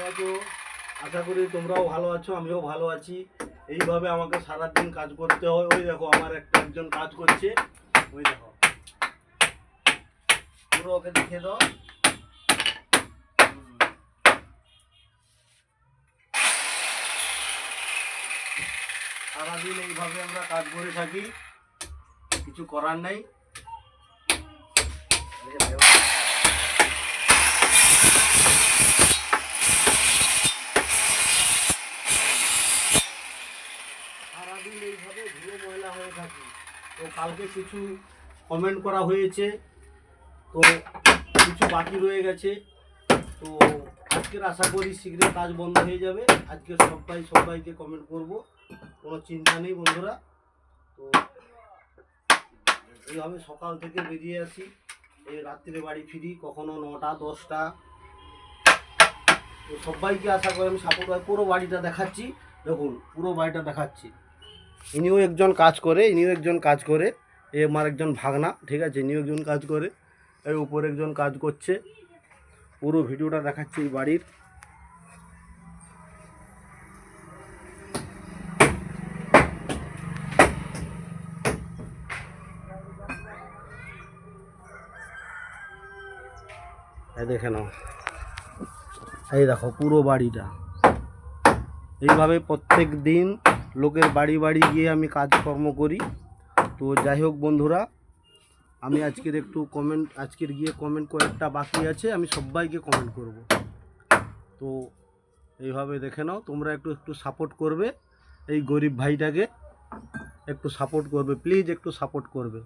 আছো? আশা করি তোমরাও ভালো আছো, আমিও ভালো আছি। এইভাবে আমাকে সারাদিন কাজ করতে হয়। ওই দেখো আমার একজন কাজ করছে, ওই দেখো, পুরো ওকে দেখিয়ে দাও। সারাদিন এইভাবে আমরা কাজ করে থাকি, কিছু করার নেই। সারাদিন এইভাবে ধুলো ময়লা হয়ে থাকে। তো কালকে কিছু কমেন্ট করা হয়েছে, তো কিছু বাকি রয়ে গেছে। তো আজকের আশা করি শীঘ্রই কাজ বন্ধ হয়ে যাবে। আজকে সবাইকে কমেন্ট করব, কোনো চিন্তা নেই বন্ধুরা। তো এইভাবে সকাল থেকে বেরিয়ে আসি, এই রাত্রে বাড়ি ফিরি কখনো 9টা 10টা। তো সবাইকে আশা করি আমি সাপোর্ট হয়। পুরো বাড়িটা দেখাচ্ছি, দেখুন পুরো বাড়িটা দেখাচ্ছি। ইনিও একজন কাজ করে, এ আমার একজন ভাগনা, ঠিক আছে, ইনিও একজন কাজ করে, এর উপর একজন কাজ করছে। পুরো ভিডিওটা দেখাচ্ছি এই বাড়ির। এই দেখে নাও, এই দেখো পুরো বাড়িটা। এইভাবে প্রত্যেক দিন লোকের বাড়ি বাড়ি গিয়ে আমি কাজকর্ম করি। তো যাই হোক বন্ধুরা, আমি আজকের গিয়ে কমেন্ট কয়েকটা বাকি আছে, আমি সবাইকে কমেন্ট করব। তো এইভাবে দেখে নাও, তোমরা একটু সাপোর্ট করবে, এই গরিব ভাইটাকে একটু সাপোর্ট করবে, প্লিজ একটু সাপোর্ট করবে।